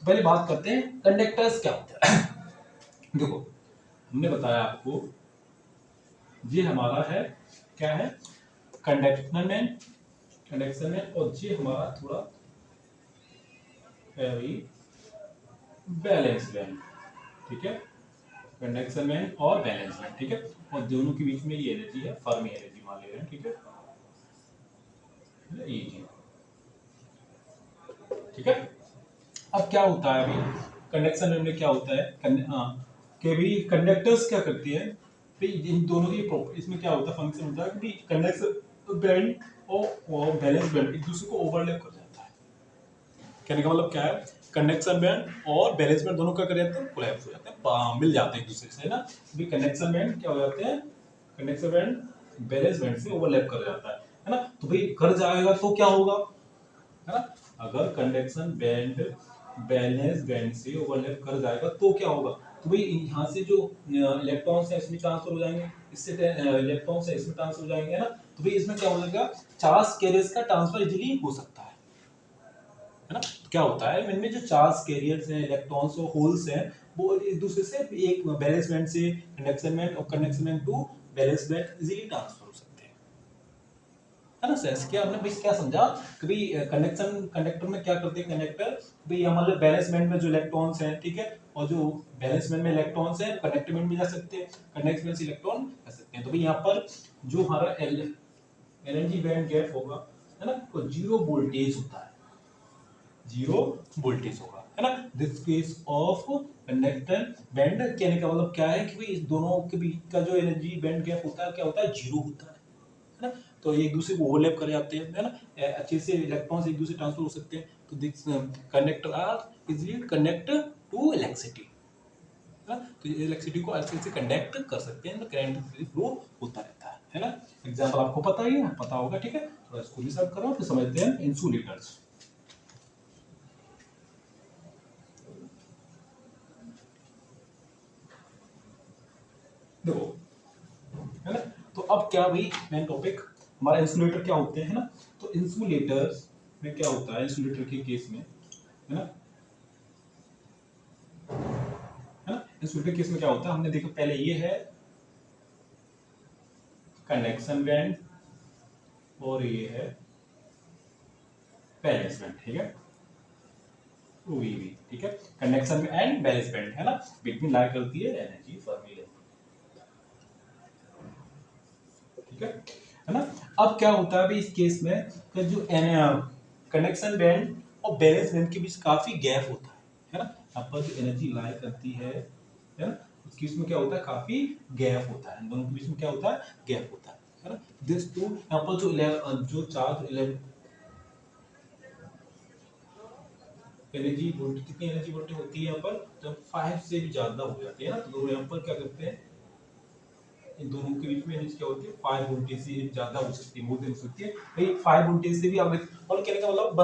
पहले बात करते हैं कंडक्टर्स क्या होते हैं। देखो, हमने बताया आपको, ये हमारा है, क्या है, कंडक्शन में, और ये हमारा थोड़ा है बैलेंस बैंड, ठीक है, कंडक्शन बैंड और बैलेंस बैंड, ठीक है, और दोनों के बीच में ये एनर्जी है, फर्मी एनर्जी मान ले रहे हैं, ठीक है, ये चीज, ठीक है। अब क्या होता है, अभी कंडक्शन बैंड में क्या होता है, कि भी कंडक्टर्स क्या करती है, इन दोनों की इसमें क्या होता है, फंक्शन होता है कि कंडक्शन बैंड और बैलेंस बैंड एक दूसरे को ओवरलैप कर जाता है। कहने का मतलब क्या है, कंडक्शन बैंड और बैलेंस बैंड दोनों क्या कर जाते हैं, कोलैप्स हो जाते हैं, मिल जाते हैं एक दूसरे से, है ना। भी कंडक्शन बैंड क्या हो जाते हैं, कंडक्शन बैंड बैलेंस बैंड से ओवरलैप कर जाता है ना। तो भाई कर जाएगा तो क्या होगा, है ना, अगर कंडक्शन बैंड बैलेंस बैंड से ओवरलैप कर जाएगा तो क्या होगा, तो भाई यहाँ से जो इलेक्ट्रॉन्स है इसमें ट्रांसफर हो जाएंगे, इससे इलेक्ट्रॉन्स है इसमें ट्रांसफर हो जाएंगे, है ना। तो भाई इसमें क्या हो जाएगा, चार्ज कैरियर्स का ट्रांसफर इजीली हो सकता है ना। तो क्या होता है, इनमें जो चार्ज कैरियर्स हैं, इलेक्ट्रॉन्स और होल्स हैं, वो एक दूसरे से एक बैलेंस बैंड से कंडक्शन बैंड और conduction band to valence band easily transfer हो सकते हैं, है ना। सेंस क्या आपने भाई क्या समझा कि भाई कंडक्शन कंडक्टर में क्या करते हैं कंडक्टर, भाई हमारे बैलेंस बैंड में जो इलेक्ट्रॉन्स हैं, ठीक है, और जो बैलेंस बैंड में इलेक्ट्रॉन्स हैं कंडक्टर बैंड में जा सकते हैं, कंडक्शन बैंड से इलेक्ट्रॉन जा सकते हैं। तो भाई यहाँ पर जो हमारा एनर्जी बैंड गैप होगा, है ना, वो जीरो वोल्टेज होता है, जीरो वोल्टेज होगा, है ना। This case of conductor band, कहने का मतलब क्या है कि भाई इस दोनों के बीच का जो एनर्जी बैंड गैप होता है क्या होता है, जीरो होता है ना। तो एक दूसरे को ओवरलैप कर जाते हैं, है ना, अच्छे से इलेक्ट्रॉन्स एक दूसरे ट्रांसफर हो सकते हैं। तो this conductor are easily connect to electricity, है ना। तो इलेक्ट्रिसिटी को अच्छे से कंडक्ट कर सकते हैं, तो करंट फ्लो होता रहता है ना। एग्जांपल आपको पता ही है, पता होगा, ठीक है, थोड़ा इसको रिसर्च करो फिर समझते हैं इंसुलेटर्स। देखो, है ना, तो अब क्या भाई मेन टॉपिक हमारा इंसुलेटर क्या होते हैं, है ना। तो इंसुलेटर्स में क्या होता है, इंसुलेटर के केस में, है ना, इंसुलेटर केस में क्या होता है, हमने देखा पहले ये है कंडक्शन बैंड और ये है बैलेंस बैंड, ठीक है, वीवी, ठीक है, कंडक्शन एंड बैलेंस बैंड, है ना, बिटवीन लाई करती है एनर्जी फॉर्मूला, ठीक है ना। अब क्या होता है भाई इस केस में कि जो कंडक्शन बैंड और बैलेंस बैंड के बीच काफी गैप होता है ना, यहाँ पर जो एनर्जी लाई करती है ना, उसके बीच में क्या होता है, काफी गैप होता है, दोनों के बीच में क्या होता है, गैप होता है ना। दिस टू यहाँ पर जो चार्ज एनर्जी वोल्ट कितनी एनर्जी वोल्ट होती है यहाँ पर, जब 5 से भी ज्यादा हो जाती है ना, तो दोनों यहाँ पर क्या करते हैं, इन दोनों के बीच में एनर्जी क्या होती है, 5 वोल्टेज से ज्यादा हो सकती है, मोर देन हो सकती है भाई, 5 वोल्टेज से भी आगे, और कहने का मतलब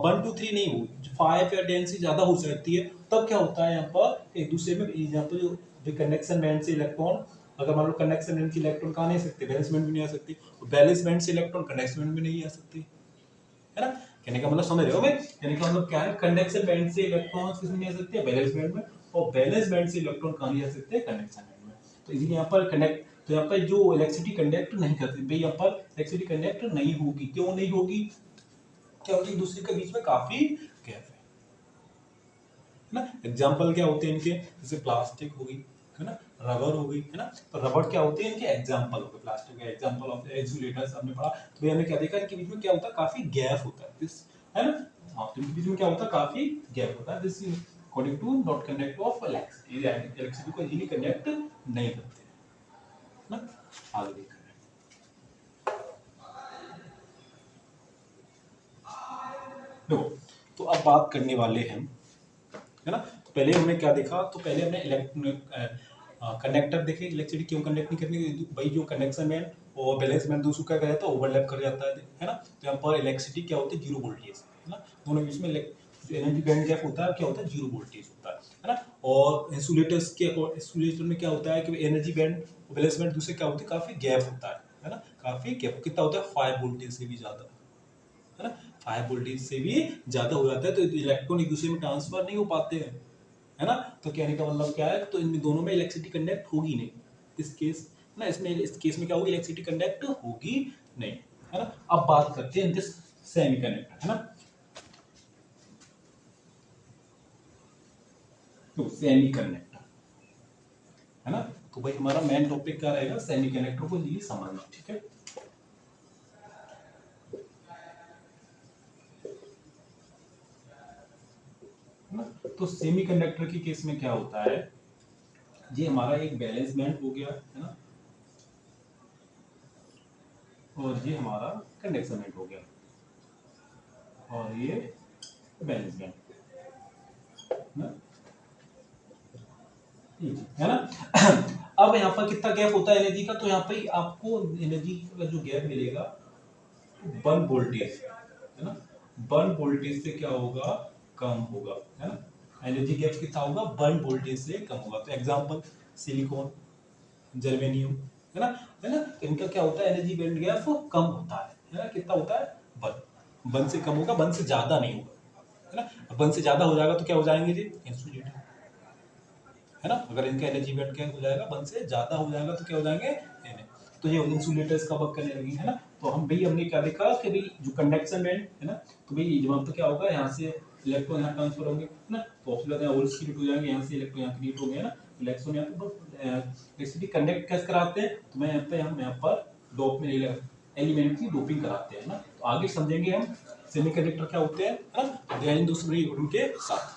1 2 3 नहीं हो, 5 या 10 से ज्यादा हो सकती है। तब क्या होता है यहाँ पर एक दूसरे में, यहाँ पर जो कंडक्शन बैंड से इलेक्ट्रॉन, अगर मान लो कंडक्शन बैंड के इलेक्ट्रॉन कहाँ नहीं आ सकते, बैलेंस बैंड में नहीं आ सकते, तो बैलेंस बैंड से इलेक्ट्रॉन कंडक्शन बैंड में नहीं आ सकते, है ना। कहने का मतलब समझ रहे हो भाई, कहने का मतलब क्या है, कंडक्शन बैंड से इलेक्ट्रॉन किसमें नहीं आ सकते, बैलेंस बैंड में, और बैलेंस बैंड से इलेक्ट्रॉन कहाँ नहीं आ सकते, कंडक्शन बैंड में। तो इसीलिए यहाँ पर कनेक्ट, तो यहाँ पर जो इलेक्ट्रिसिटी कंडक्ट नहीं करती भाई, यहाँ पर इलेक्ट्रिसिटी कंडक्ट नहीं होगी, क्यों नहीं होगी, क्योंकि एक दूसरे के बीच में काफी गैप है ना। एग्जाम्पल क्या होते हैं इनके, जैसे प्लास्टिक होगी, है ना, रबर हो गई, है ना, तो रबर क्या होते हैं इनके एग्जाम्पल हो गए, प्लास्टिक का एग्जाम्पल ऑफ इंसुलेटर्स हमने पढ़ा। तो भाई हमने क्या देखा, इनके बीच में क्या होता है, काफी गैप होता है, दिस, है ना। हाँ, तो इनके बीच में क्या होता है, काफी गैप होता है, this according to not conduct of electricity को इजीली कंडक्ट नहीं करते, है ना। आगे देखा देखो, तो अब बात करने वाले हैं, है ना। तो पहले हमने क्या देखा, तो पहले हमने कंडक्टर देखे, इलेक्ट्रिसिटी क्यों कंडक्ट नहीं करनी, भाई जो कंडक्शन में और बैलेंस में दूसरों क्या रहता है, ओवरलैप कर जाता है ना। तो यहाँ पर इलेक्ट्रिसिटी क्या होती है, जीरो वोल्टेज, है ना, दोनों बीच में जो एनर्जी बैंड गैप होता है क्या होता है, जीरो वोल्टेज होता है ना। और इंसुलेटर्स के इंसुलेटर में क्या होता है कि एनर्जी बैंड और बैलेंस बैंड दूसरे क्या होते हैं, काफी गैप होता है ना, काफी गैप कितना होता है, 5 वोल्टेज से भी ज्यादा, है ना, हाई वोल्टेज से भी ज्यादा हो जाता है, तो इलेक्ट्रॉन एक दूसरे में ट्रांसफर नहीं हो पाते हैं, है ना। तो कहने का मतलब क्या है, तो इन दोनों में इलेक्ट्रिसिटी कंडक्ट होगी नहीं, इस केस ना, इसमें इस केस में क्या होगी, इलेक्ट्रिसिटी कंडक्ट होगी नहीं, है ना। अब बात करते हैं दिस सेमीकंडक्टर, है ना। तो सेमीकंडक्टर, है ना। तो भाई हमारा मेन टॉपिक क्या रहेगा, सेमीकंडक्टर को इजीली समझना, ठीक है। ना, तो सेमीकंडक्टर के केस में क्या होता है, ये हमारा एक बैलेंस बैंड हो गया, है ना, और ये हमारा कंडक्शन बैंड हो गया, और ये बैलेंस बैंड, ना, है ना। अब यहाँ पर कितना गैप होता है एनर्जी का, तो यहाँ पे आपको एनर्जी का जो गैप मिलेगा 1 वोल्टेज, है ना, 1 वोल्टेज से क्या होगा, कम होगा, है ना। एनर्जी गैप कितना होगा, 1 वोल्टेज से कम होगा। तो एग्जांपल सिलिकॉन, जर्मेनियम, है ना, तो इनका क्या होता है, एनर्जी बैंड गैप कम होता है ना, कितना होता है, 1 से कम होगा, 1 से ज्यादा नहीं होगा, है ना। 1 से ज्यादा हो जाएगा तो क्या हो जाएंगे जी, इंसुलेटर, है ना। अगर इनका एनर्जी बैंड क्या हो जाएगा, 1 से ज्यादा हो जाएगा तो क्या हो जाएंगे, तो ये इंसुलेटर्स का वर्क करने लगी, है ना। तो हमने क्या देखा कि भाई जो कंडक्शन बैंड है ना, तो भाई जवाब तो क्या होगा, यहाँ से इलेक्ट्रॉन यहाँ ट्रांसफर होंगे, है ना, तो ऑक्सीजन यहाँ होल्स क्रिएट हो जाएंगे, यहाँ से इलेक्ट्रॉन यहाँ क्रिएट हो गया, ना, इलेक्ट्रॉन यहाँ पे इलेक्ट्रिसिटी कंडक्ट कैसे कराते हैं, तो मैं हम यहाँ पर डोप में एलिमेंट की डोपिंग कराते हैं ना। तो आगे समझेंगे हम सेमीकंडक्टर क्या होते हैं, है ना, दूसरी उनके साथ।